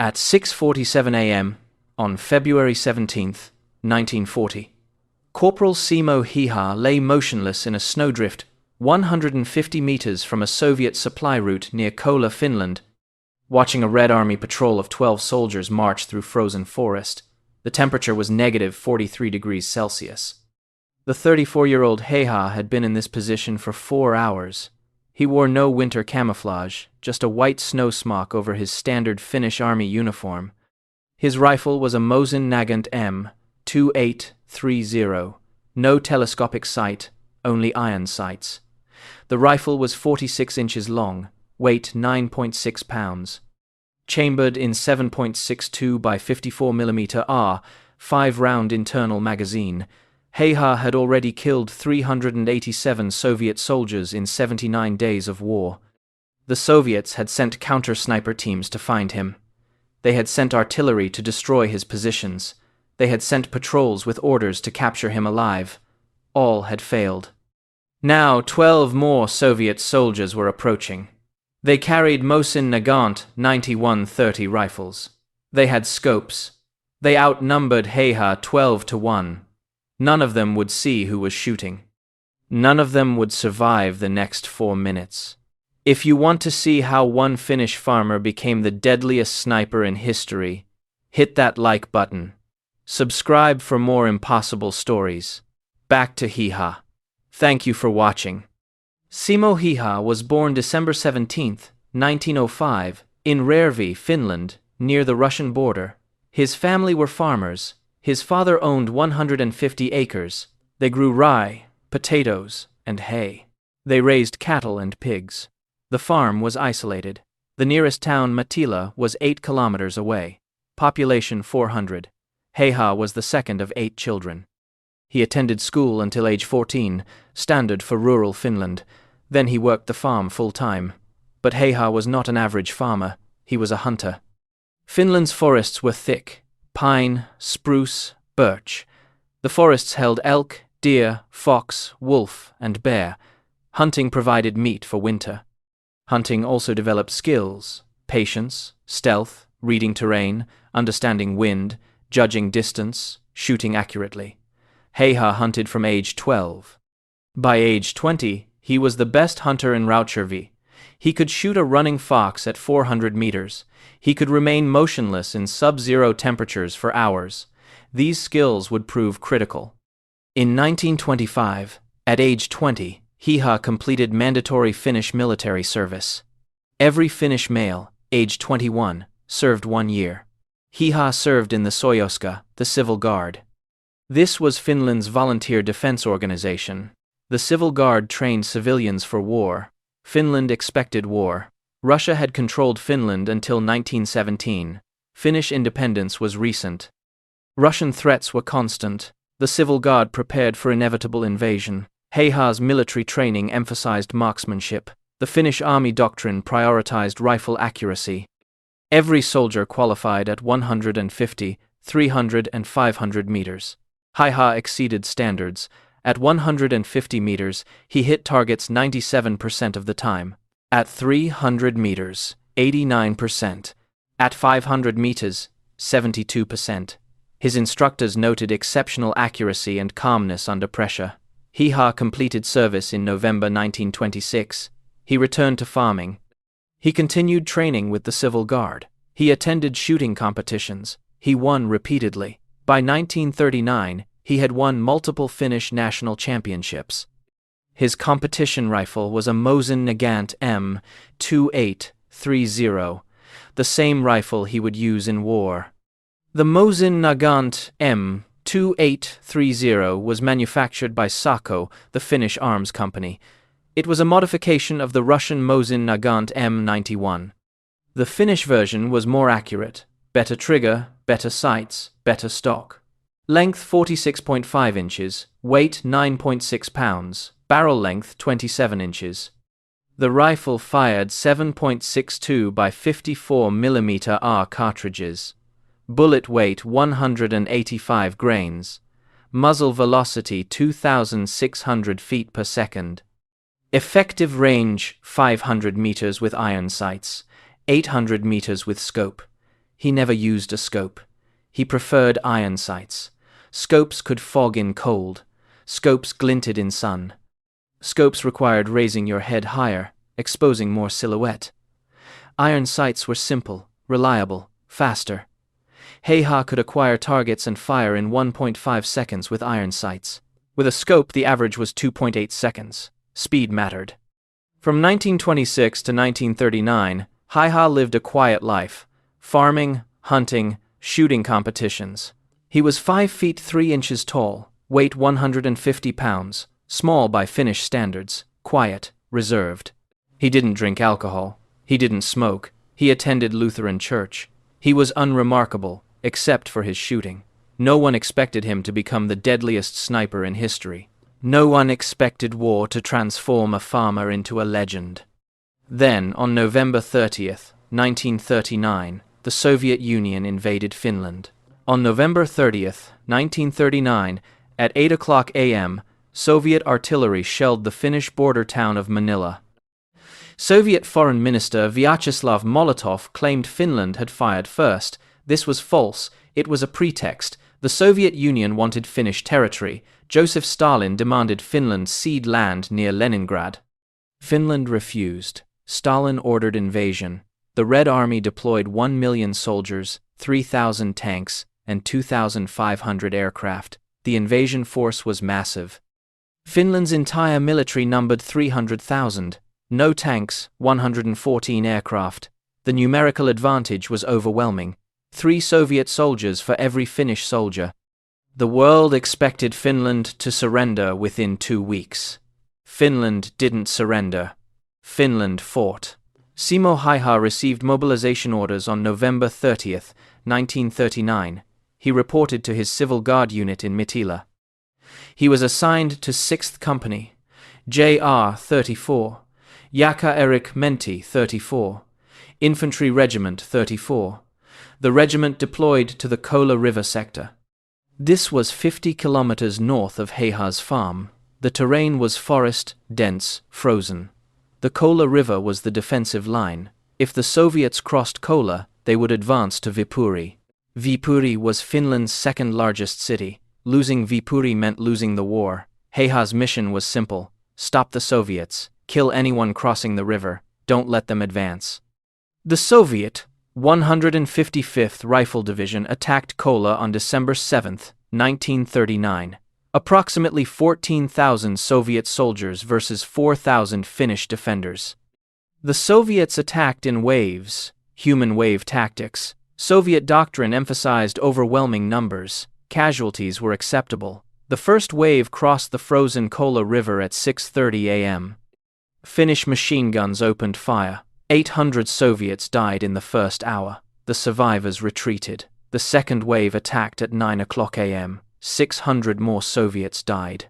At 6:47 a.m. on February 17, 1940, Corporal Simo Häyhä lay motionless in a snowdrift 150 meters from a Soviet supply route near Kollaa, Finland, watching a Red Army patrol of 12 soldiers march through frozen forest. The temperature was negative 43 degrees Celsius. The 34-year-old Häyhä had been in this position for 4 hours. He wore no winter camouflage, just a white snow smock over his standard Finnish army uniform. His rifle was a Mosin-Nagant M2830, no telescopic sight, only iron sights. The rifle was 46 inches long, weight 9.6 pounds. Chambered in 7.62 by 54 mm R, 5-round internal magazine, Häyhä had already killed 387 Soviet soldiers in 79 days of war. The Soviets had sent counter-sniper teams to find him. They had sent artillery to destroy his positions. They had sent patrols with orders to capture him alive. All had failed. Now 12 more Soviet soldiers were approaching. They carried Mosin-Nagant 9130 rifles. They had scopes. They outnumbered Häyhä 12-1. None of them would see who was shooting. None of them would survive the next 4 minutes. If you want to see how one Finnish farmer became the deadliest sniper in history, hit that like button. Subscribe for more impossible stories. Back to Häyhä. Thank you for watching. Simo Häyhä was born December 17, 1905, in Järvi, Finland, near the Russian border. His family were farmers. His father owned 150 acres. They grew rye, potatoes, and hay. They raised cattle and pigs. The farm was isolated. The nearest town, Mattila, was 8 kilometers away. Population 400. Häyhä was the second of 8 children. He attended school until age 14, standard for rural Finland. Then he worked the farm full-time. But Häyhä was not an average farmer. He was a hunter. Finland's forests were thick. Pine, spruce, birch. The forests held elk, deer, fox, wolf, and bear. Hunting provided meat for winter. Hunting also developed skills: patience, stealth, reading terrain, understanding wind, judging distance, shooting accurately. Häyhä hunted from age 12. By age 20, he was the best hunter in Järvi. He could shoot a running fox at 400 meters. He could remain motionless in sub-zero temperatures for hours. These skills would prove critical. In 1925, at age 20, Häyhä completed mandatory Finnish military service. Every Finnish male, age 21, served 1 year. Häyhä served in the Soyoska, the Civil Guard. This was Finland's volunteer defense organization. The Civil Guard trained civilians for war. Finland expected war. Russia had controlled Finland until 1917. Finnish independence was recent. Russian threats were constant. The Civil Guard prepared for inevitable invasion. Häyhä's military training emphasized marksmanship. The Finnish army doctrine prioritized rifle accuracy. Every soldier qualified at 150, 300, and 500 meters. Häyhä exceeded standards. At 150 meters, he hit targets 97% of the time. At 300 meters, 89%. At 500 meters, 72%. His instructors noted exceptional accuracy and calmness under pressure. Häyhä completed service in November 1926. He returned to farming. He continued training with the Civil Guard. He attended shooting competitions. He won repeatedly. By 1939, he had won multiple Finnish national championships. His competition rifle was a Mosin-Nagant M2830, the same rifle he would use in war. The Mosin-Nagant M2830 was manufactured by Sako, the Finnish arms company. It was a modification of the Russian Mosin-Nagant M91. The Finnish version was more accurate, better trigger, better sights, better stock. Length 46.5 inches, weight 9.6 pounds, barrel length 27 inches. The rifle fired 7.62 by 54 mm R cartridges. Bullet weight 185 grains. Muzzle velocity 2,600 feet per second. Effective range 500 meters with iron sights, 800 meters with scope. He never used a scope. He preferred iron sights. Scopes could fog in cold. Scopes glinted in sun. Scopes required raising your head higher, exposing more silhouette. Iron sights were simple, reliable, faster. Häyhä could acquire targets and fire in 1.5 seconds with iron sights. With a scope, the average was 2.8 seconds. Speed mattered. From 1926 to 1939, Häyhä lived a quiet life. Farming, hunting, shooting competitions. He was 5 feet 3 inches tall, weight 150 pounds, small by Finnish standards, quiet, reserved. He didn't drink alcohol. He didn't smoke. He attended Lutheran church. He was unremarkable, except for his shooting. No one expected him to become the deadliest sniper in history. No one expected war to transform a farmer into a legend. Then, on November 30th, 1939, the Soviet Union invaded Finland. On November 30th, 1939, at 8 o'clock a.m., Soviet artillery shelled the Finnish border town of Manila. Soviet Foreign Minister Vyacheslav Molotov claimed Finland had fired first. This was false. It was a pretext. The Soviet Union wanted Finnish territory. Joseph Stalin demanded Finland cede land near Leningrad. Finland refused. Stalin ordered invasion. The Red Army deployed 1 million soldiers, 3,000 tanks, and 2,500 aircraft. The invasion force was massive. Finland's entire military numbered 300,000. No tanks, 114 aircraft. The numerical advantage was overwhelming. 3 Soviet soldiers for every Finnish soldier. The world expected Finland to surrender within 2 weeks. Finland didn't surrender. Finland fought. Simo Häyhä received mobilization orders on November 30th, 1939. He reported to his Civil Guard unit in Mittila. He was assigned to 6th Company, JR 34, Jaka Erik Menti 34, Infantry Regiment 34. The regiment deployed to the Kollaa River sector. This was 50 kilometers north of Häyhä's farm. The terrain was forest, dense, frozen. The Kollaa River was the defensive line. If the Soviets crossed Kollaa, they would advance to Viipuri. Viipuri was Finland's second largest city. Losing Viipuri meant losing the war. Häyhä's mission was simple. Stop the Soviets. Kill anyone crossing the river. Don't let them advance. The Soviet 155th Rifle Division attacked Kollaa on December 7, 1939. Approximately 14,000 Soviet soldiers versus 4,000 Finnish defenders. The Soviets attacked in waves, human wave tactics. Soviet doctrine emphasized overwhelming numbers. Casualties were acceptable. The first wave crossed the frozen Kollaa River at 6:30 a.m. Finnish machine guns opened fire. 800 Soviets died in the first hour. The survivors retreated. The second wave attacked at 9 o'clock a.m. 600 more Soviets died.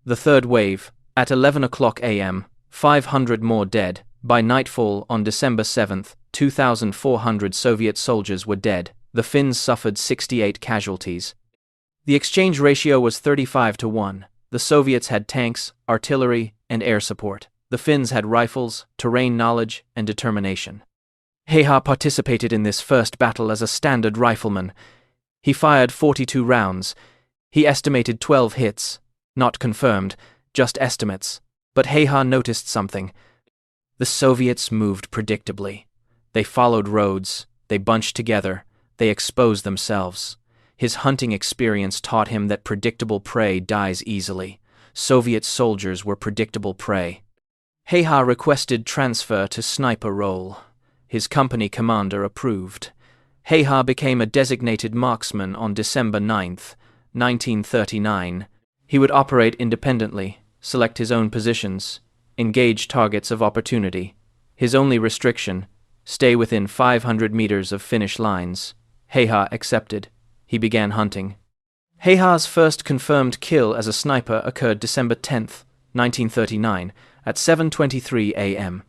The third wave, at 11 o'clock a.m., 500 more dead. By nightfall on December 7th, 2,400 Soviet soldiers were dead. The Finns suffered 68 casualties. The exchange ratio was 35-1. The Soviets had tanks, artillery, and air support. The Finns had rifles, terrain knowledge, and determination. Häyhä participated in this first battle as a standard rifleman. He fired 42 rounds. He estimated 12 hits. Not confirmed, just estimates. But Häyhä noticed something. The Soviets moved predictably. They followed roads. They bunched together. They exposed themselves. His hunting experience taught him that predictable prey dies easily. Soviet soldiers were predictable prey. Häyhä requested transfer to sniper role. His company commander approved. Häyhä became a designated marksman on December 9th, 1939. He would operate independently, select his own positions, engage targets of opportunity. His only restriction, stay within 500 meters of Finnish lines. Häyhä accepted. He began hunting. Häyhä's first confirmed kill as a sniper occurred December 10th, 1939, at 7:23 a.m.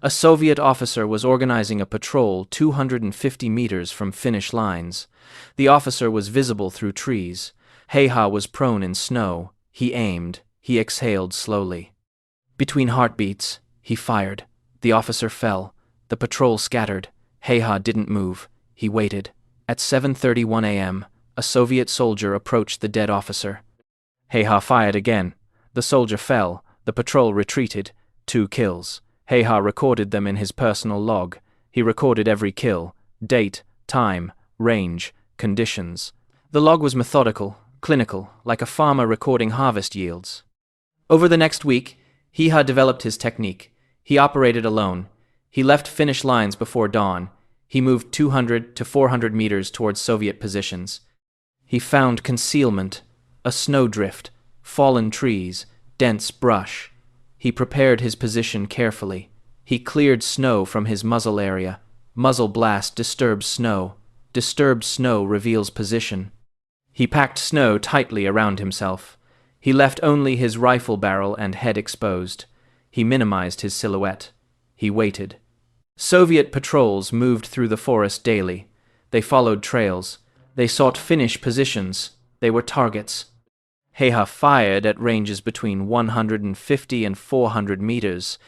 A Soviet officer was organizing a patrol 250 meters from Finnish lines. The officer was visible through trees. Häyhä was prone in snow. He aimed. He exhaled slowly. Between heartbeats, he fired. The officer fell. The patrol scattered. Häyhä didn't move. He waited. At 7:31 a.m., a Soviet soldier approached the dead officer. Häyhä fired again. The soldier fell. The patrol retreated. 2 kills. Häyhä recorded them in his personal log. He recorded every kill, date, time, range, conditions. The log was methodical, clinical, like a farmer recording harvest yields. Over the next week, Häyhä developed his technique. He operated alone. He left Finnish lines before dawn. He moved 200 to 400 meters towards Soviet positions. He found concealment, a snowdrift, fallen trees, dense brush. He prepared his position carefully. He cleared snow from his muzzle area. Muzzle blast disturbs snow. Disturbed snow reveals position. He packed snow tightly around himself. He left only his rifle barrel and head exposed. He minimized his silhouette. He waited. Soviet patrols moved through the forest daily. They followed trails. They sought Finnish positions. They were targets. Häyhä fired at ranges between 150 and 400 meters.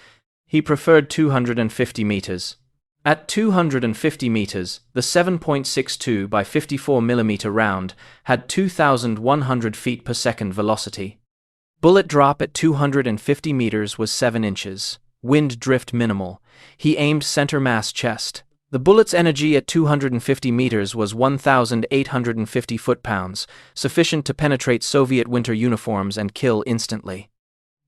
He preferred 250 meters. At 250 meters, the 7.62 by 54 mm round had 2,100 feet per second velocity. Bullet drop at 250 meters was 7 inches. Wind drift minimal. He aimed center mass chest. The bullet's energy at 250 meters was 1,850 foot-pounds, sufficient to penetrate Soviet winter uniforms and kill instantly.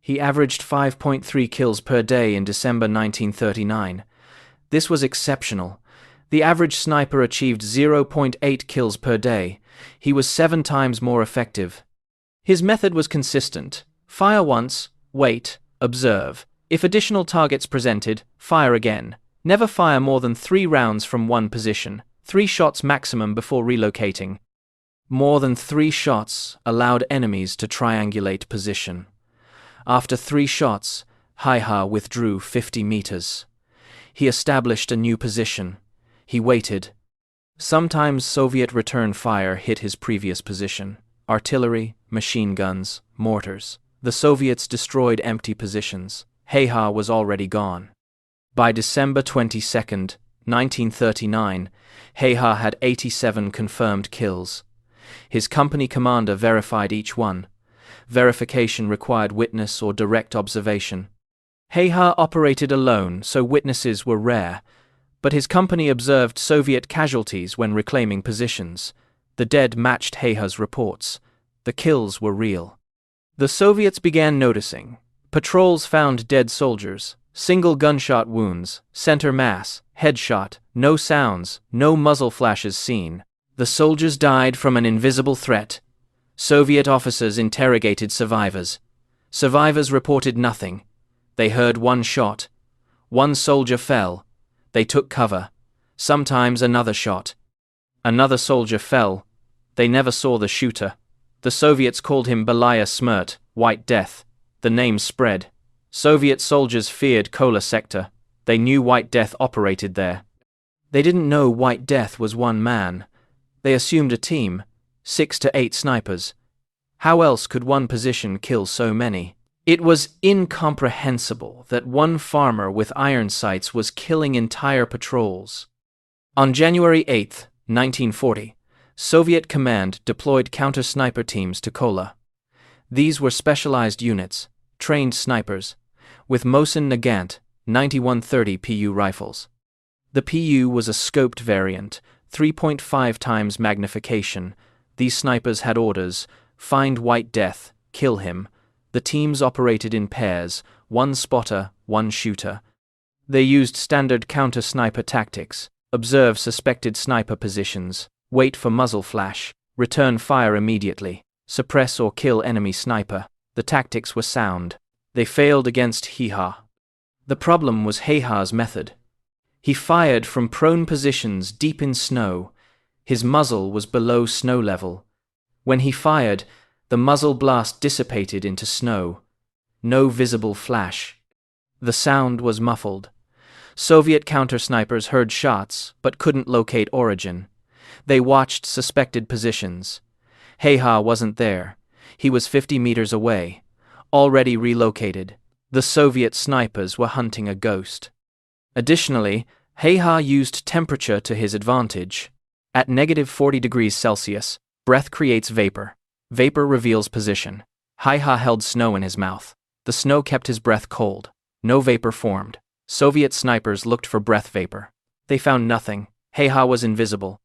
He averaged 5.3 kills per day in December 1939. This was exceptional. The average sniper achieved 0.8 kills per day. He was 7 times more effective. His method was consistent. Fire once, wait, observe. If additional targets presented, fire again. Never fire more than 3 rounds from one position, 3 shots maximum before relocating. More than 3 shots allowed enemies to triangulate position. After 3 shots, Häyhä withdrew 50 meters. He established a new position. He waited. Sometimes Soviet return fire hit his previous position. Artillery, machine guns, mortars. The Soviets destroyed empty positions. Häyhä was already gone. By December 22, 1939, Häyhä had 87 confirmed kills. His company commander verified each one. Verification required witness or direct observation. Häyhä operated alone, so witnesses were rare, but his company observed Soviet casualties when reclaiming positions. The dead matched Häyhä's reports. The kills were real. The Soviets began noticing. Patrols found dead soldiers, single gunshot wounds, center mass, headshot, no sounds, no muzzle flashes seen. The soldiers died from an invisible threat. Soviet officers interrogated survivors. Survivors reported nothing. They heard 1 shot. 1 soldier fell. They took cover. Sometimes another shot. Another soldier fell. They never saw the shooter. The Soviets called him Belaya Smrt, White Death. The name spread. Soviet soldiers feared Kollaa sector. They knew White Death operated there. They didn't know White Death was one man. They assumed a team, 6 to 8 snipers. How else could one position kill so many? It was incomprehensible that one farmer with iron sights was killing entire patrols. On January 8, 1940, Soviet command deployed counter-sniper teams to Kollaa. These were specialized units, trained snipers, with Mosin-Nagant 9130 PU rifles. The PU was a scoped variant, 3.5 times magnification. These snipers had orders: find White Death, kill him. The teams operated in pairs, 1 spotter, 1 shooter. They used standard counter-sniper tactics: observe suspected sniper positions, wait for muzzle flash, return fire immediately, suppress or kill enemy sniper. The tactics were sound. They failed against Häyhä. The problem was Häyhä's method. He fired from prone positions deep in snow. His muzzle was below snow level. When he fired, the muzzle blast dissipated into snow. No visible flash. The sound was muffled. Soviet counter-snipers heard shots but couldn't locate origin. They watched suspected positions. Häyhä wasn't there. He was 50 meters away, already relocated. The Soviet snipers were hunting a ghost. Additionally, Häyhä used temperature to his advantage. At -40 degrees Celsius, breath creates vapor. Vapor reveals position. Häyhä held snow in his mouth. The snow kept his breath cold. No vapor formed. Soviet snipers looked for breath vapor. They found nothing. Häyhä was invisible.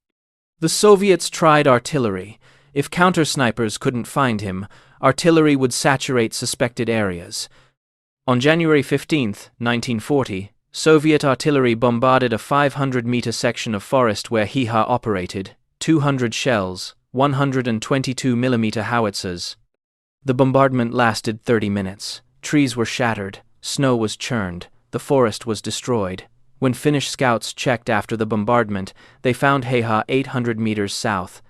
The Soviets tried artillery. If counter-snipers couldn't find him, artillery would saturate suspected areas. On January 15, 1940, Soviet artillery bombarded a 500-meter section of forest where Häyhä operated. 200 shells, 122mm howitzers. The bombardment lasted 30 minutes. Trees were shattered, snow was churned, the forest was destroyed. When Finnish scouts checked after the bombardment, they found Häyhä 800 meters south.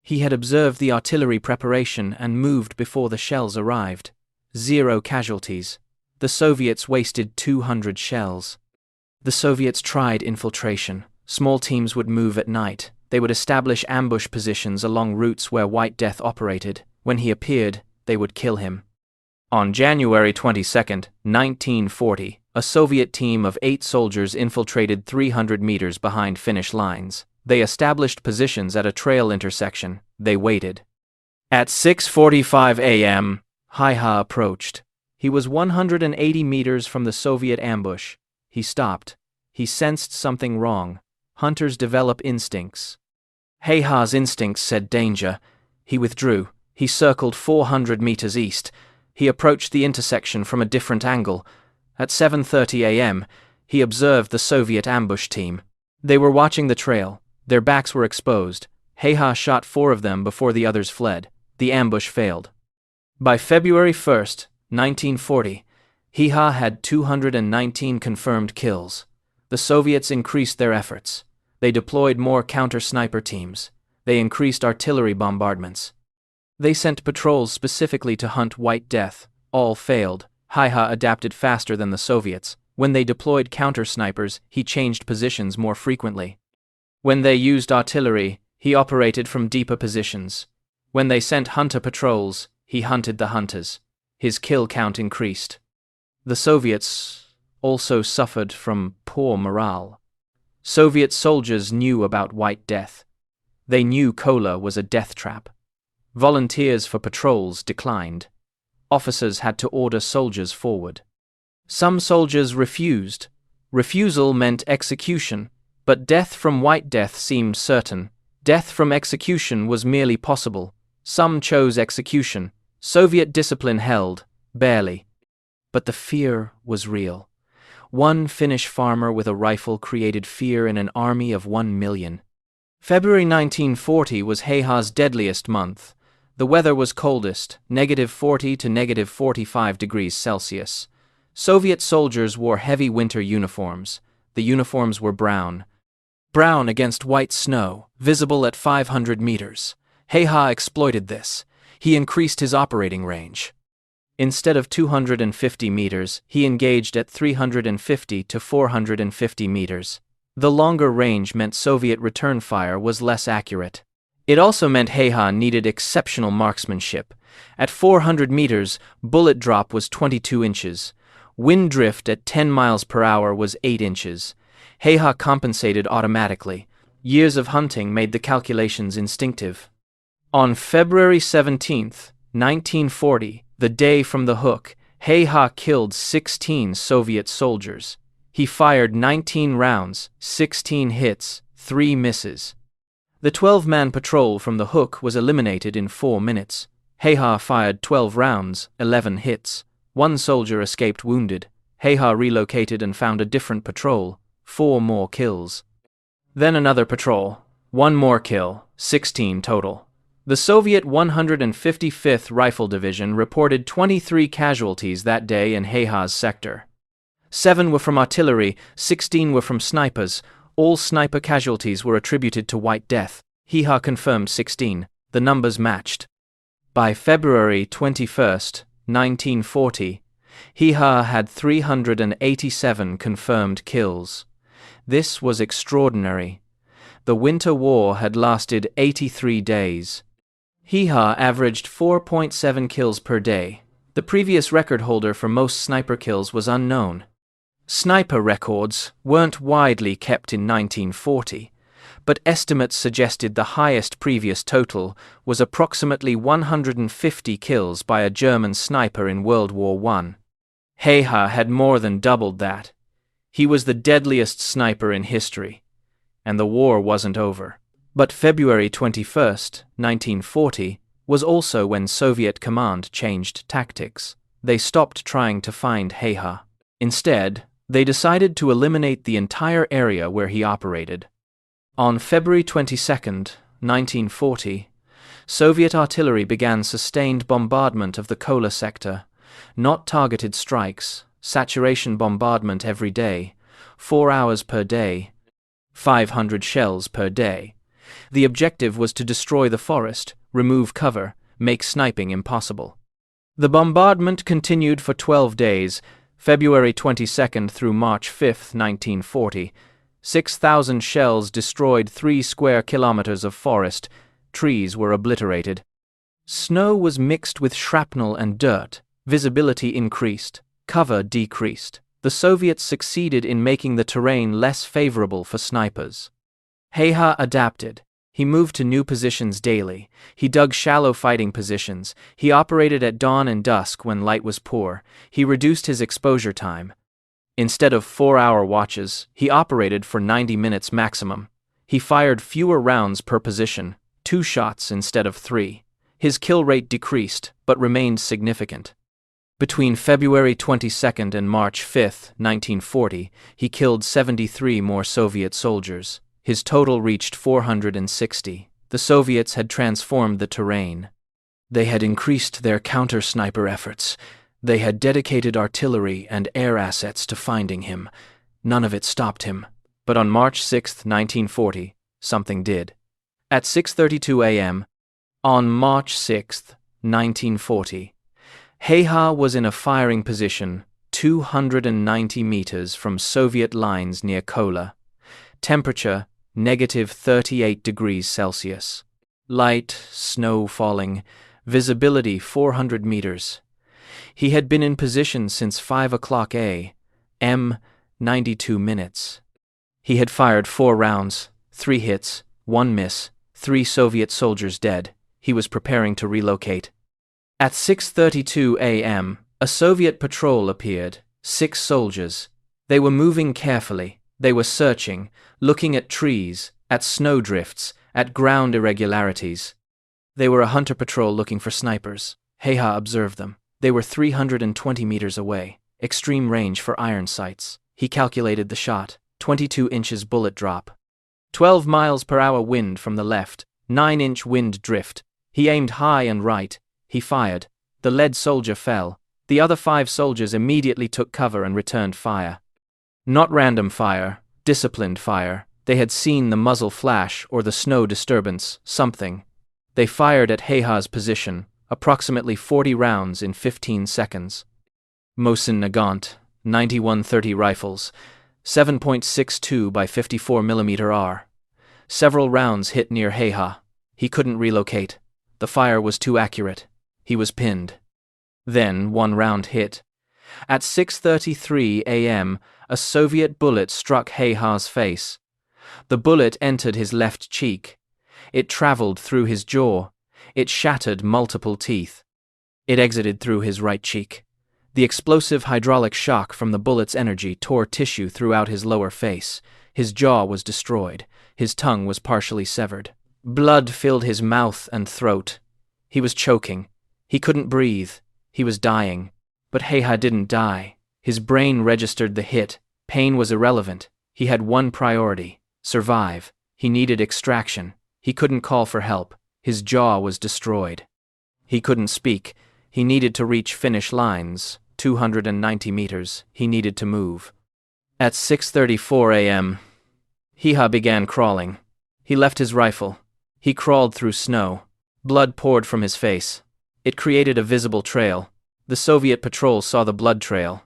He had observed the artillery preparation and moved before the shells arrived. 0 casualties. The Soviets wasted 200 shells. The Soviets tried infiltration. Small teams would move at night. They would establish ambush positions along routes where White Death operated. When he appeared, they would kill him. On January 22, 1940, a Soviet team of 8 soldiers infiltrated 300 meters behind Finnish lines. They established positions at a trail intersection. They waited. At 6:45 a.m., Häyhä approached. He was 180 meters from the Soviet ambush. He stopped. He sensed something wrong. Hunters develop instincts. Häyhä's instincts said danger. He withdrew. He circled 400 meters east. He approached the intersection from a different angle. At 7:30 a.m., he observed the Soviet ambush team. They were watching the trail. Their backs were exposed. Häyhä shot 4 of them before the others fled. The ambush failed. By February 1, 1940, Häyhä had 219 confirmed kills. The Soviets increased their efforts. They deployed more counter-sniper teams. They increased artillery bombardments. They sent patrols specifically to hunt White Death. All failed. Häyhä adapted faster than the Soviets. When they deployed counter-snipers, he changed positions more frequently. When they used artillery, he operated from deeper positions. When they sent hunter patrols, he hunted the hunters. His kill count increased. The Soviets also suffered from poor morale. Soviet soldiers knew about White Death. They knew Kollaa was a death trap. Volunteers for patrols declined. Officers had to order soldiers forward. Some soldiers refused. Refusal meant execution, but death from White Death seemed certain. Death from execution was merely possible. Some chose execution. Soviet discipline held, barely. But the fear was real. One Finnish farmer with a rifle created fear in an army of 1 million. February 1940 was Häyhä's deadliest month. The weather was coldest, -40 to -45 degrees Celsius. Soviet soldiers wore heavy winter uniforms. The uniforms were brown. Brown against white snow, visible at 500 meters. Häyhä exploited this. He increased his operating range. Instead of 250 meters, he engaged at 350 to 450 meters. The longer range meant Soviet return fire was less accurate. It also meant Häyhä needed exceptional marksmanship. At 400 meters, bullet drop was 22 inches. Wind drift at 10 miles per hour was 8 inches. Häyhä compensated automatically. Years of hunting made the calculations instinctive. On February 17, 1940, the day from the hook, Häyhä killed 16 Soviet soldiers. He fired 19 rounds, 16 hits, 3 misses. The 12-man patrol from the hook was eliminated in 4 minutes. Häyhä fired 12 rounds, 11 hits. 1 soldier escaped wounded. Häyhä relocated and found a different patrol. 4 more kills. Then another patrol. 1 more kill, 16 total. The Soviet 155th Rifle Division reported 23 casualties that day in Häyhä's sector. 7 were from artillery, 16 were from snipers. All sniper casualties were attributed to White Death. Häyhä confirmed 16. The numbers matched. By February 21, 1940, Häyhä had 387 confirmed kills. This was extraordinary. The Winter War had lasted 83 days. Häyhä averaged 4.7 kills per day. The previous record holder for most sniper kills was unknown. Sniper records weren't widely kept in 1940, but estimates suggested the highest previous total was approximately 150 kills by a German sniper in World War I. Häyhä had more than doubled that. He was the deadliest sniper in history, and the war wasn't over. But February 21st, 1940, was also when Soviet command changed tactics. They stopped trying to find Häyhä. Instead, they decided to eliminate the entire area where he operated. On February 22nd, 1940, Soviet artillery began sustained bombardment of the Kollaa sector, not targeted strikes, saturation bombardment every day, 4 hours per day, 500 shells per day. The objective was to destroy the forest, remove cover, make sniping impossible. The bombardment continued for 12 days, February 22nd through March 5th, 1940. 6,000 shells destroyed 3 square kilometers of forest. Trees were obliterated. Snow was mixed with shrapnel and dirt. Visibility increased. Cover decreased. The Soviets succeeded in making the terrain less favorable for snipers. Häyhä adapted. He moved to new positions daily. He dug shallow fighting positions. He operated at dawn and dusk when light was poor. He reduced his exposure time. Instead of 4-hour watches, he operated for 90 minutes maximum. He fired fewer rounds per position, 2 shots instead of 3. His kill rate decreased, but remained significant. Between February 22nd and March 5th, 1940, he killed 73 more Soviet soldiers. His total reached 460. The Soviets had transformed the terrain. They had increased their counter-sniper efforts. They had dedicated artillery and air assets to finding him. None of it stopped him. But on March 6, 1940, something did. At 6:32 a.m., on March 6, 1940, Häyhä was in a firing position 290 meters from Soviet lines near Kollaa. Temperature, -38 degrees Celsius. Light, snow falling. Visibility 400 meters. He had been in position since 5 o'clock a.m., 92 minutes. He had fired 4 rounds, 3 hits, 1 miss, 3 Soviet soldiers dead. He was preparing to relocate. At 6:32 a.m., a Soviet patrol appeared, 6 soldiers. They were moving carefully. They were searching, looking at trees, at snowdrifts, at ground irregularities. They were a hunter patrol looking for snipers. Häyhä observed them. They were 320 meters away, extreme range for iron sights. He calculated the shot, 22 inches bullet drop. 12 miles per hour wind from the left, 9-inch wind drift. He aimed high and right. He fired. The lead soldier fell. The other 5 soldiers immediately took cover and returned fire. Not random fire, disciplined fire. They had seen the muzzle flash or the snow disturbance, something. They fired at Häyhä's position, approximately 40 rounds in 15 seconds. Mosin-Nagant, 9130 rifles, 7.62 by 54 mm R. Several rounds hit near Häyhä. He couldn't relocate. The fire was too accurate. He was pinned. Then 1 round hit. At 6:33 a.m., a Soviet bullet struck Häyhä's face. The bullet entered his left cheek. It traveled through his jaw. It shattered multiple teeth. It exited through his right cheek. The explosive hydraulic shock from the bullet's energy tore tissue throughout his lower face. His jaw was destroyed. His tongue was partially severed. Blood filled his mouth and throat. He was choking. He couldn't breathe. He was dying. But Häyhä didn't die. His brain registered the hit. Pain was irrelevant. He had one priority: survive. He needed extraction. He couldn't call for help. His jaw was destroyed. He couldn't speak. He needed to reach Finnish lines, 290 meters. He needed to move. At 6:34 a.m., Häyhä began crawling. He left his rifle. He crawled through snow. Blood poured from his face. It created a visible trail. The Soviet patrol saw the blood trail.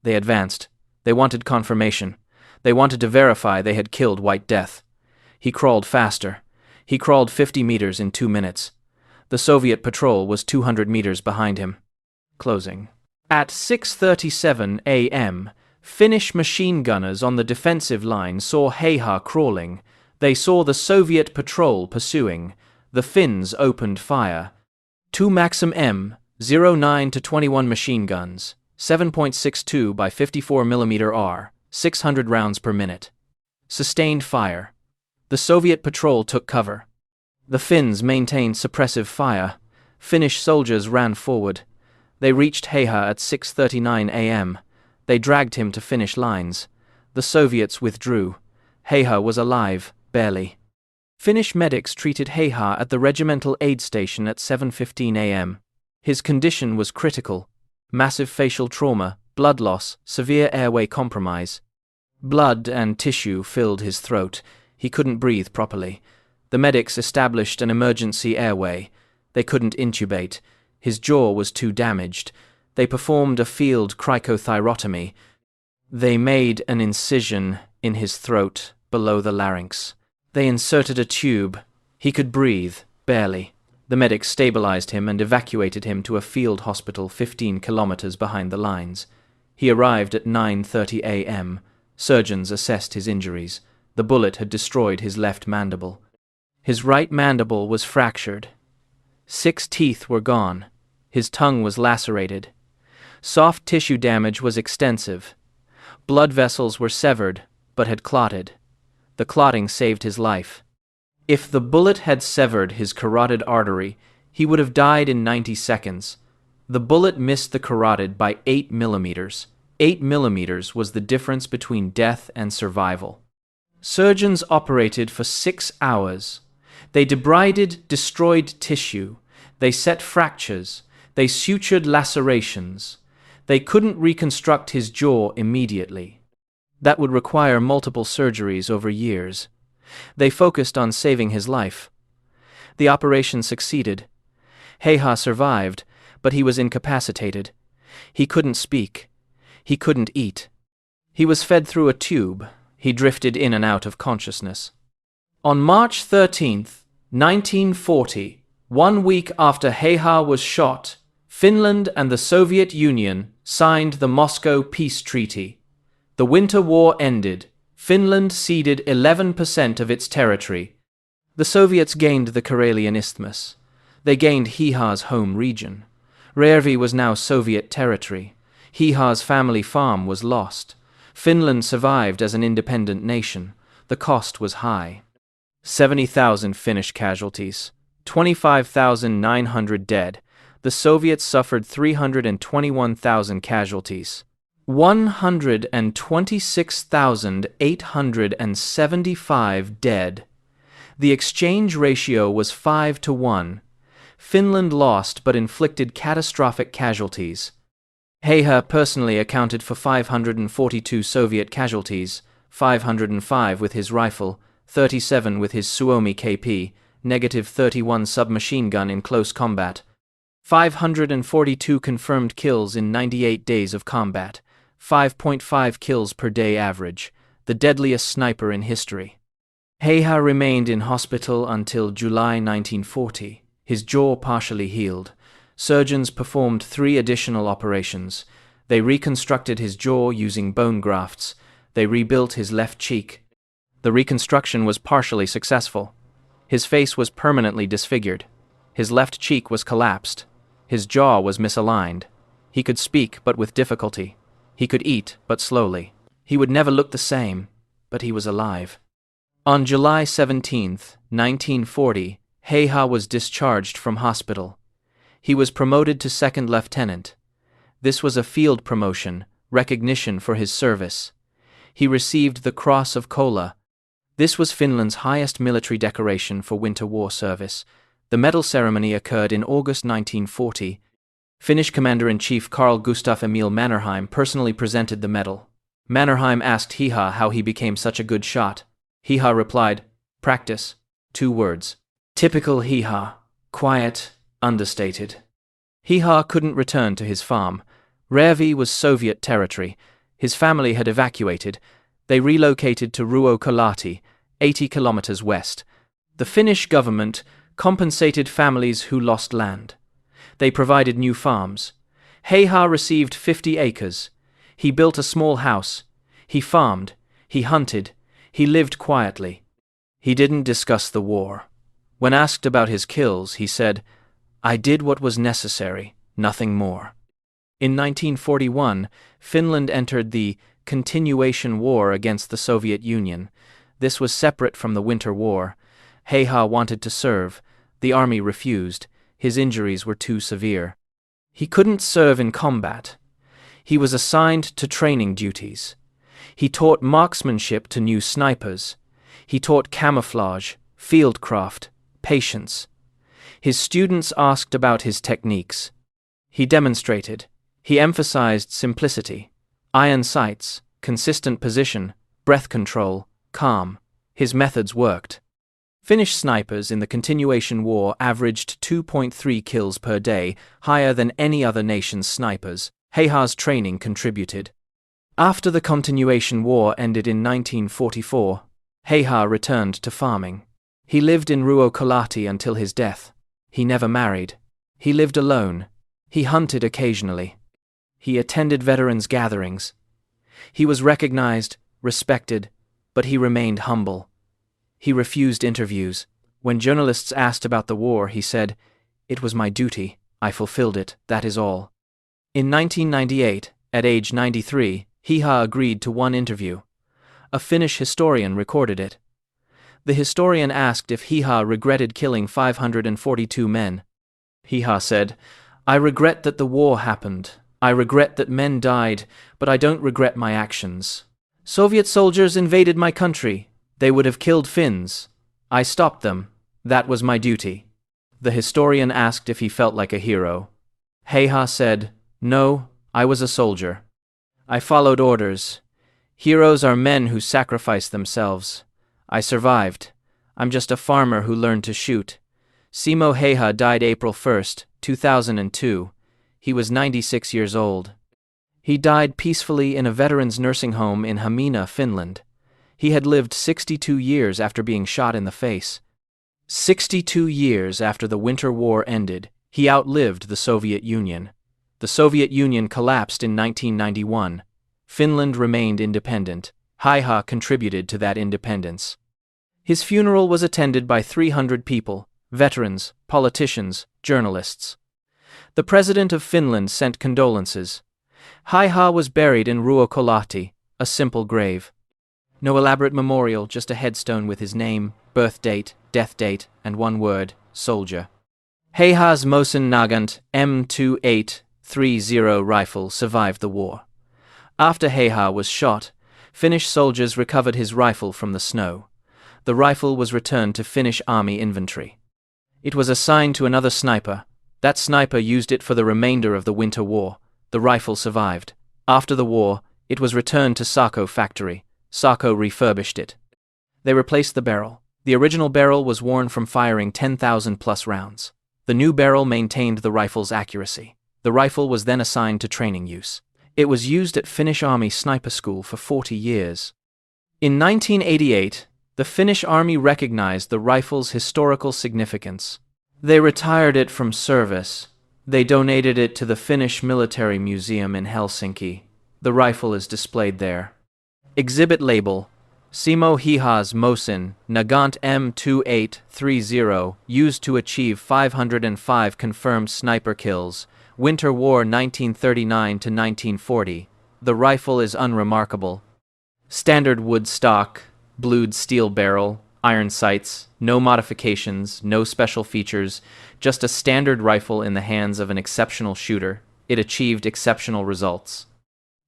They advanced. They wanted confirmation. They wanted to verify they had killed White Death. He crawled faster. He crawled 50 meters in 2 minutes. The Soviet patrol was 200 meters behind him. Closing. At 6:37 a.m., Finnish machine gunners on the defensive line saw Häyhä crawling. They saw the Soviet patrol pursuing. The Finns opened fire. Two Maxim M09 to 21 machine guns, 7.62 by 54 mm R, 600 rounds per minute. Sustained fire. The Soviet patrol took cover. The Finns maintained suppressive fire. Finnish soldiers ran forward. They reached Häyhä at 6:39 a.m. They dragged him to Finnish lines. The Soviets withdrew. Häyhä was alive, barely. Finnish medics treated Häyhä at the regimental aid station at 7:15 a.m. His condition was critical. Massive facial trauma, blood loss, severe airway compromise. Blood and tissue filled his throat. He couldn't breathe properly. The medics established an emergency airway. They couldn't intubate. His jaw was too damaged. They performed a field cricothyrotomy. They made an incision in his throat below the larynx. They inserted a tube. He could breathe, barely. The medics stabilized him and evacuated him to a field hospital 15 kilometers behind the lines. He arrived at 9:30 a.m. Surgeons assessed his injuries. The bullet had destroyed his left mandible. His right mandible was fractured. 6 teeth were gone. His tongue was lacerated. Soft tissue damage was extensive. Blood vessels were severed, but had clotted. The clotting saved his life. If the bullet had severed his carotid artery, he would have died in 90 seconds. The bullet missed the carotid by 8 millimeters. 8 millimeters was the difference between death and survival. Surgeons operated for 6 hours. They debrided destroyed tissue. They set fractures. They sutured lacerations. They couldn't reconstruct his jaw immediately. That would require multiple surgeries over years. They focused on saving his life. The operation succeeded. Häyhä survived, but he was incapacitated. He couldn't speak. He couldn't eat. He was fed through a tube. He drifted in and out of consciousness. On March 13th, 1940, 1 week after Häyhä was shot, Finland and the Soviet Union signed the Moscow Peace Treaty. The Winter War ended. Finland ceded 11% of its territory. The Soviets gained the Karelian Isthmus. They gained Häyhä's home region. Järvi was now Soviet territory. Häyhä's family farm was lost. Finland survived as an independent nation. The cost was high. 70,000 Finnish casualties, 25,900 dead. The Soviets suffered 321,000 casualties. 126,875 dead. The exchange ratio was 5-1. Finland lost but inflicted catastrophic casualties. Häyhä personally accounted for 542 Soviet casualties, 505 with his rifle, 37 with his Suomi KP, -31 submachine gun in close combat. 542 confirmed kills in 98 days of combat, 5.5 kills per day average, the deadliest sniper in history. Häyhä remained in hospital until July 1940, his jaw partially healed. Surgeons performed 3 additional operations. They reconstructed his jaw using bone grafts. They rebuilt his left cheek. The reconstruction was partially successful. His face was permanently disfigured. His left cheek was collapsed. His jaw was misaligned. He could speak, but with difficulty. He could eat, but slowly. He would never look the same, but he was alive. On July 17, 1940, Häyhä was discharged from hospital. He was promoted to second lieutenant. This was a field promotion, recognition for his service. He received the Cross of Kollaa. This was Finland's highest military decoration for winter war service. The medal ceremony occurred in August 1940. Finnish Commander-in-Chief Carl Gustaf Emil Mannerheim personally presented the medal. Mannerheim asked Häyhä how he became such a good shot. Häyhä replied, "Practice." 2 words. Typical Häyhä. Quiet, understated. Häyhä couldn't return to his farm. Järvi was Soviet territory. His family had evacuated. They relocated to Ruokolahti, 80 kilometers west. The Finnish government compensated families who lost land. They provided new farms. Häyhä received 50 acres. He built a small house. He farmed. He hunted. He lived quietly. He didn't discuss the war. When asked about his kills, he said, "I did what was necessary, nothing more." In 1941, Finland entered the continuation war against the Soviet Union. This was separate from the Winter War. Häyhä wanted to serve. The army refused. His injuries were too severe. He couldn't serve in combat. He was assigned to training duties. He taught marksmanship to new snipers. He taught camouflage, fieldcraft, patience. His students asked about his techniques. He demonstrated. He emphasized simplicity, iron sights, consistent position, breath control, calm. His methods worked. Finnish snipers in the continuation war averaged 2.3 kills per day, higher than any other nation's snipers. Häyhä's training contributed. After the continuation war ended in 1944, Häyhä returned to farming. He lived in Kollaa until his death. He never married. He lived alone. He hunted occasionally. He attended veterans' gatherings. He was recognized, respected, but he remained humble. He refused interviews. When journalists asked about the war, he said, "It was my duty. I fulfilled it, that is all." In 1998, at age 93, Häyhä agreed to one interview. A Finnish historian recorded it. The historian asked if Häyhä regretted killing 542 men. Häyhä said, "I regret that the war happened. I regret that men died, but I don't regret my actions. Soviet soldiers invaded my country. They would have killed Finns. I stopped them. That was my duty." The historian asked if he felt like a hero. Häyhä said, "No, I was a soldier. I followed orders. Heroes are men who sacrifice themselves. I survived. I'm just a farmer who learned to shoot." Simo Häyhä died April 1, 2002. He was 96 years old. He died peacefully in a veterans' nursing home in Hämeenä, Finland. He had lived 62 years after being shot in the face. 62 years after the Winter War ended, he outlived the Soviet Union. The Soviet Union collapsed in 1991. Finland remained independent. Häyhä contributed to that independence. His funeral was attended by 300 people, veterans, politicians, journalists. The President of Finland sent condolences. Häyhä was buried in Kollaa, a simple grave. No elaborate memorial, just a headstone with his name, birth date, death date, and one word, soldier. Häyhä's Mosin-Nagant M2830 rifle survived the war. After Häyhä was shot, Finnish soldiers recovered his rifle from the snow. The rifle was returned to Finnish army inventory. It was assigned to another sniper. That sniper used it for the remainder of the Winter War. The rifle survived. After the war, it was returned to Saco factory. Saco refurbished it. They replaced the barrel. The original barrel was worn from firing 10,000 plus rounds. The new barrel maintained the rifle's accuracy. The rifle was then assigned to training use. It was used at Finnish Army Sniper School for 40 years. In 1988, the Finnish Army recognized the rifle's historical significance. They retired it from service. They donated it to the Finnish Military Museum in Helsinki. The rifle is displayed there. Exhibit label: Simo Häyhä's Mosin-Nagant M2830, used to achieve 505 confirmed sniper kills, Winter War 1939 to 1940. The rifle is unremarkable. Standard wood stock, blued steel barrel, iron sights, no modifications, no special features, just a standard rifle in the hands of an exceptional shooter. It achieved exceptional results.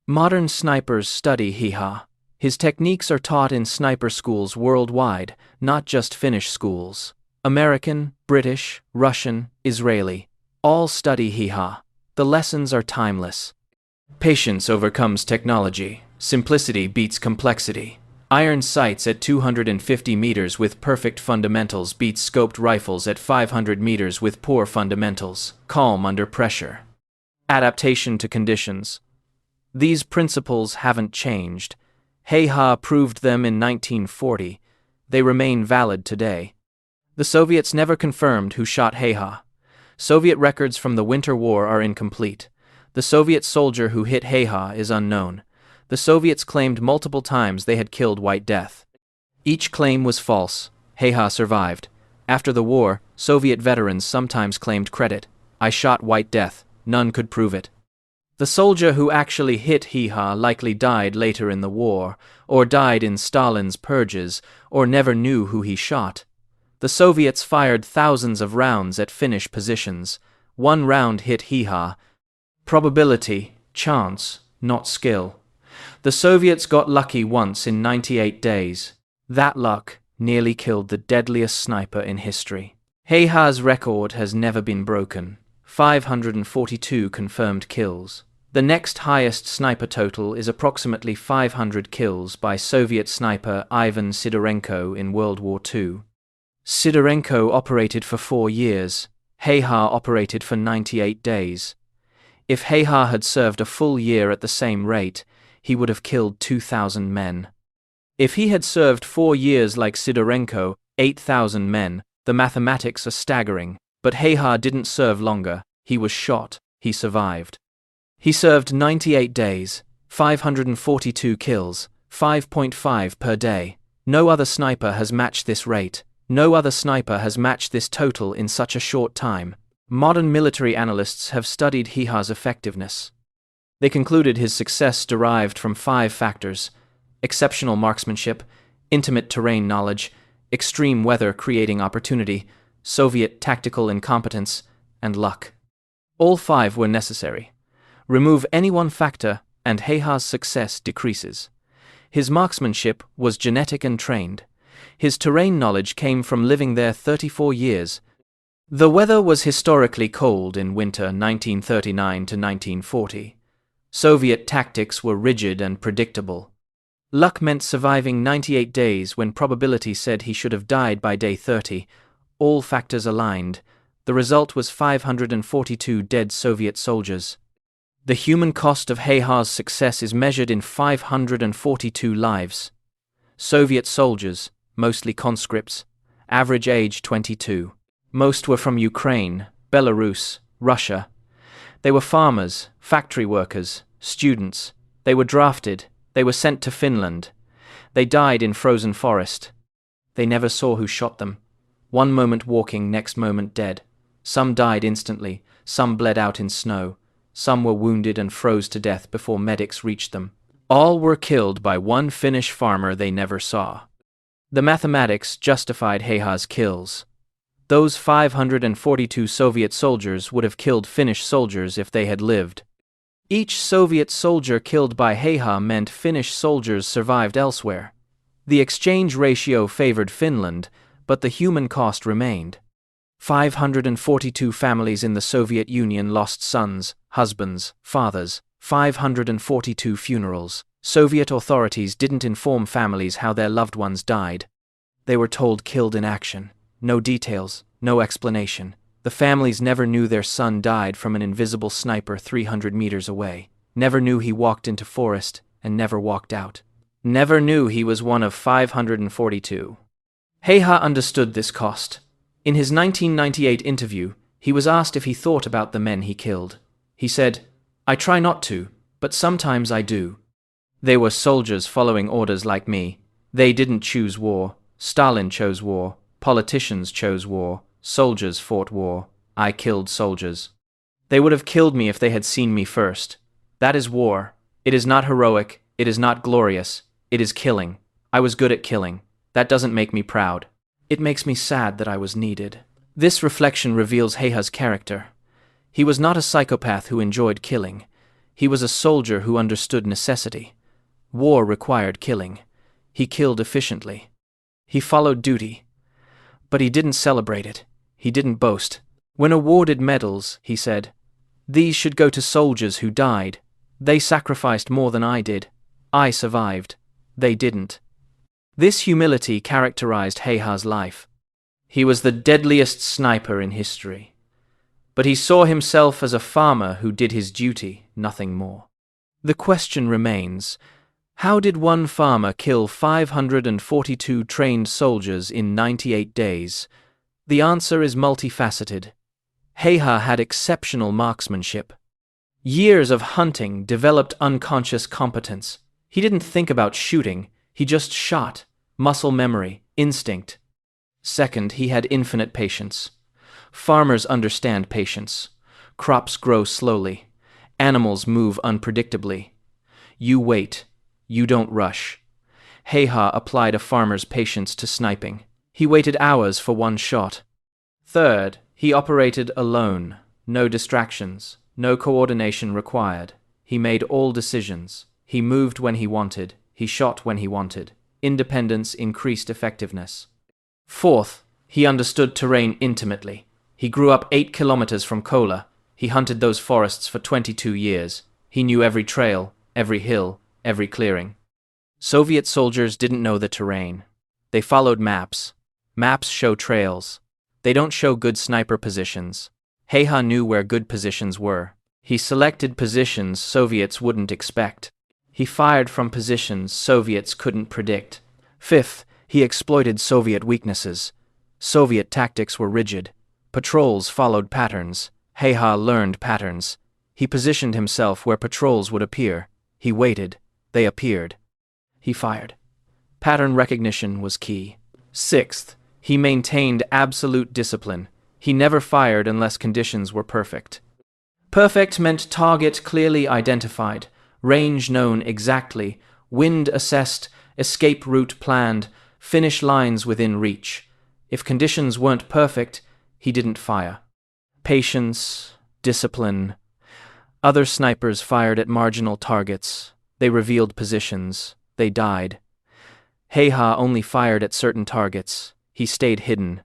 Modern snipers study Häyhä. His techniques are taught in sniper schools worldwide, not just Finnish schools. American, British, Russian, Israeli. All study Häyhä. The lessons are timeless. Patience overcomes technology. Simplicity beats complexity. Iron sights at 250 meters with perfect fundamentals beats scoped rifles at 500 meters with poor fundamentals. Calm under pressure. Adaptation to conditions. These principles haven't changed. Häyhä proved them in 1940. They remain valid today. The Soviets never confirmed who shot Häyhä. Soviet records from the Winter War are incomplete. The Soviet soldier who hit Häyhä is unknown. The Soviets claimed multiple times they had killed White Death. Each claim was false. Häyhä survived. After the war, Soviet veterans sometimes claimed credit. I shot White Death. None could prove it. The soldier who actually hit Häyhä likely died later in the war, or died in Stalin's purges, or never knew who he shot. The Soviets fired thousands of rounds at Finnish positions. One round hit Häyhä. Probability, chance, not skill. The Soviets got lucky once in 98 days. That luck nearly killed the deadliest sniper in history. Häyhä's record has never been broken. 542 confirmed kills. The next highest sniper total is approximately 500 kills by Soviet sniper Ivan Sidorenko in World War II. Sidorenko operated for 4 years. Häyhä operated for 98 days. If Häyhä had served a full year at the same rate, he would have killed 2,000 men. If he had served 4 years like Sidorenko, 8,000 men, the mathematics are staggering. But Häyhä didn't serve longer. He was shot. He survived. He served 98 days, 542 kills, 5.5 per day. No other sniper has matched this rate. No other sniper has matched this total in such a short time. Modern military analysts have studied Häyhä's effectiveness. They concluded his success derived from 5 factors: exceptional marksmanship, intimate terrain knowledge, extreme weather creating opportunity, Soviet tactical incompetence, and luck. All 5 were necessary. Remove any one factor, and Häyhä's success decreases. His marksmanship was genetic and trained. His terrain knowledge came from living there 34 years. The weather was historically cold in winter 1939 to 1940. Soviet tactics were rigid and predictable. Luck meant surviving 98 days when probability said he should have died by day 30. All factors aligned. The result was 542 dead Soviet soldiers. The human cost of Häyhä's success is measured in 542 lives. Soviet soldiers, mostly conscripts, average age 22. Most were from Ukraine, Belarus, Russia. They were farmers, factory workers, students. They were drafted. They were sent to Finland. They died in frozen forest. They never saw who shot them. One moment walking, next moment dead. Some died instantly, some bled out in snow. Some were wounded and froze to death before medics reached them. All were killed by one Finnish farmer they never saw. The mathematics justified Häyhä's kills. Those 542 Soviet soldiers would have killed Finnish soldiers if they had lived. Each Soviet soldier killed by Häyhä meant Finnish soldiers survived elsewhere. The exchange ratio favored Finland, but the human cost remained. 542 families in the Soviet Union lost sons, husbands, fathers. 542 funerals. Soviet authorities didn't inform families how their loved ones died. They were told killed in action. No details, no explanation. The families never knew their son died from an invisible sniper 300 meters away. Never knew he walked into forest and never walked out. Never knew he was one of 542. Häyhä understood this cost. In his 1998 interview, he was asked if he thought about the men he killed. He said, "I try not to, but sometimes I do. They were soldiers following orders like me. They didn't choose war. Stalin chose war. Politicians chose war. Soldiers fought war. I killed soldiers. They would have killed me if they had seen me first. That is war. It is not heroic. It is not glorious. It is killing. I was good at killing. That doesn't make me proud. It makes me sad that I was needed." This reflection reveals Häyhä's character. He was not a psychopath who enjoyed killing. He was a soldier who understood necessity. War required killing. He killed efficiently. He followed duty. But he didn't celebrate it. He didn't boast. When awarded medals, he said, "These should go to soldiers who died. They sacrificed more than I did. I survived. They didn't." This humility characterized Häyhä's life. He was the deadliest sniper in history. But he saw himself as a farmer who did his duty, nothing more. The question remains, how did one farmer kill 542 trained soldiers in 98 days? The answer is multifaceted. Häyhä had exceptional marksmanship. Years of hunting developed unconscious competence. He didn't think about shooting, he just shot. Muscle memory, instinct. Second, he had infinite patience. Farmers understand patience. Crops grow slowly. Animals move unpredictably. You wait. You don't rush. Häyhä applied a farmer's patience to sniping. He waited hours for one shot. Third, he operated alone. No distractions, no coordination required. He made all decisions. He moved when he wanted. He shot when he wanted. Independence increased effectiveness. Fourth, he understood terrain intimately. He grew up 8 kilometers from Kollaa. He hunted those forests for 22 years. He knew every trail, every hill, every clearing. Soviet soldiers didn't know the terrain. They followed maps. Maps show trails. They don't show good sniper positions. Häyhä knew where good positions were. He selected positions Soviets wouldn't expect. He fired from positions Soviets couldn't predict. Fifth, he exploited Soviet weaknesses. Soviet tactics were rigid. Patrols followed patterns. Häyhä learned patterns. He positioned himself where patrols would appear. He waited. They appeared. He fired. Pattern recognition was key. Sixth, he maintained absolute discipline. He never fired unless conditions were perfect. Perfect meant target clearly identified, range known exactly, wind assessed, escape route planned, finish lines within reach. If conditions weren't perfect, he didn't fire. Patience, discipline. Other snipers fired at marginal targets. They revealed positions. They died. Häyhä only fired at certain targets. He stayed hidden.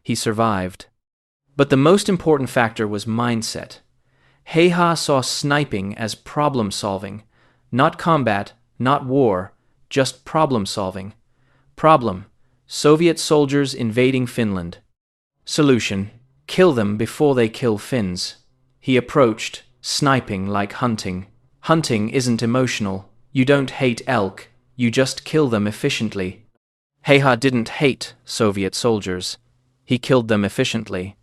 He survived. But the most important factor was mindset. Häyhä saw sniping as problem-solving. Not combat, not war, just problem-solving. Problem: Soviet soldiers invading Finland. Solution: kill them before they kill Finns. He approached sniping like hunting. Hunting isn't emotional. You don't hate elk, you just kill them efficiently. Häyhä didn't hate Soviet soldiers. He killed them efficiently.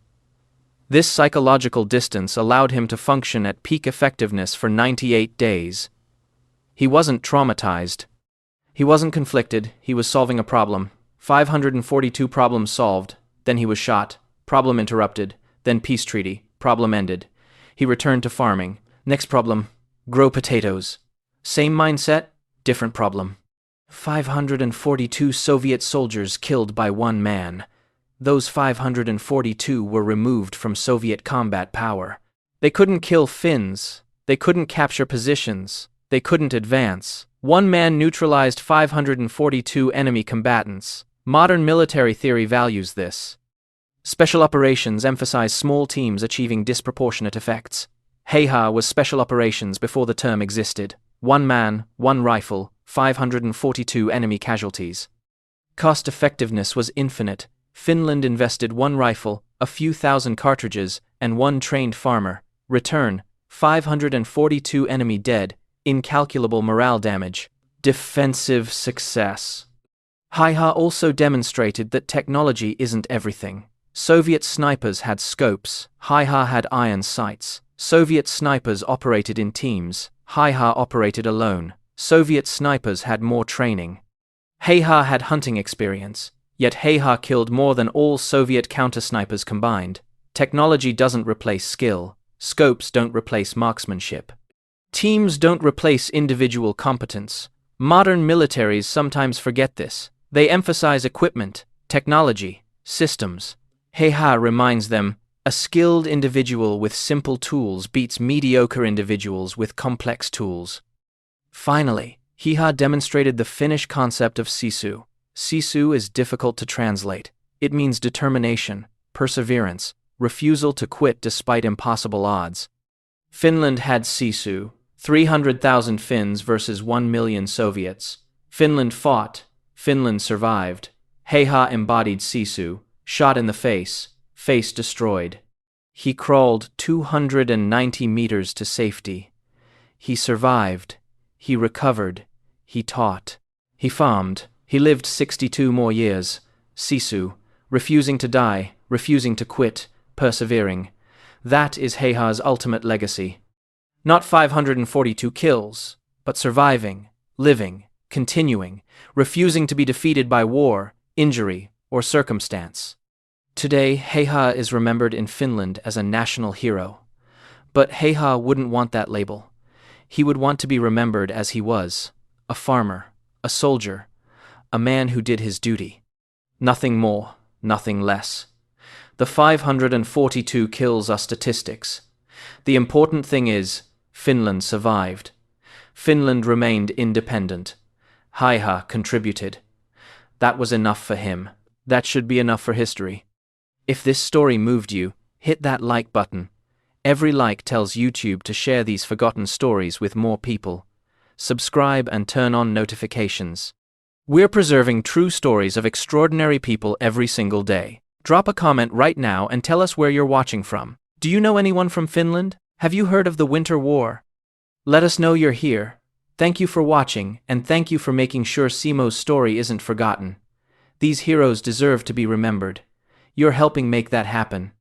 This psychological distance allowed him to function at peak effectiveness for 98 days. He wasn't traumatized. He wasn't conflicted. He was solving a problem. 542 problems solved. Then he was shot. Problem interrupted. Then peace treaty. Problem ended. He returned to farming. Next problem: grow potatoes. Same mindset, different problem. 542 Soviet soldiers killed by one man. Those 542 were removed from Soviet combat power. They couldn't kill Finns. They couldn't capture positions. They couldn't advance. One man neutralized 542 enemy combatants. Modern military theory values this. Special operations emphasize small teams achieving disproportionate effects. Häyhä was special operations before the term existed. One man, one rifle, 542 enemy casualties. Cost effectiveness was infinite. Finland invested one rifle, a few thousand cartridges, and one trained farmer. Return: 542 enemy dead, incalculable morale damage. Defensive success. Häyhä also demonstrated that technology isn't everything. Soviet snipers had scopes. Häyhä had iron sights. Soviet snipers operated in teams. Häyhä operated alone. Soviet snipers had more training. Häyhä had hunting experience. Yet Häyhä killed more than all Soviet counter-snipers combined. Technology doesn't replace skill. Scopes don't replace marksmanship. Teams don't replace individual competence. Modern militaries sometimes forget this. They emphasize equipment, technology, systems. Häyhä reminds them, a skilled individual with simple tools beats mediocre individuals with complex tools. Finally, Häyhä demonstrated the Finnish concept of sisu. Sisu is difficult to translate. It means determination, perseverance, refusal to quit despite impossible odds. Finland had sisu, 300,000 Finns versus 1 million Soviets. Finland fought. Finland survived. Häyhä embodied sisu, shot in the face destroyed. He crawled 290 meters to safety. He survived. He recovered. He taught. He farmed. He lived 62 more years. Sisu, refusing to die, refusing to quit, persevering. That is Häyhä's ultimate legacy. Not 542 kills, but surviving, living, continuing, refusing to be defeated by war, injury, or circumstance. Today, Häyhä is remembered in Finland as a national hero. But Häyhä wouldn't want that label. He would want to be remembered as he was, a farmer, a soldier, a man who did his duty. Nothing more, nothing less. The 542 kills are statistics. The important thing is, Finland survived. Finland remained independent. Häyhä contributed. That was enough for him. That should be enough for history. If this story moved you, hit that like button. Every like tells YouTube to share these forgotten stories with more people. Subscribe and turn on notifications. We're preserving true stories of extraordinary people every single day. Drop a comment right now and tell us where you're watching from. Do you know anyone from Finland? Have you heard of the Winter War? Let us know you're here. Thank you for watching, and thank you for making sure Simo's story isn't forgotten. These heroes deserve to be remembered. You're helping make that happen.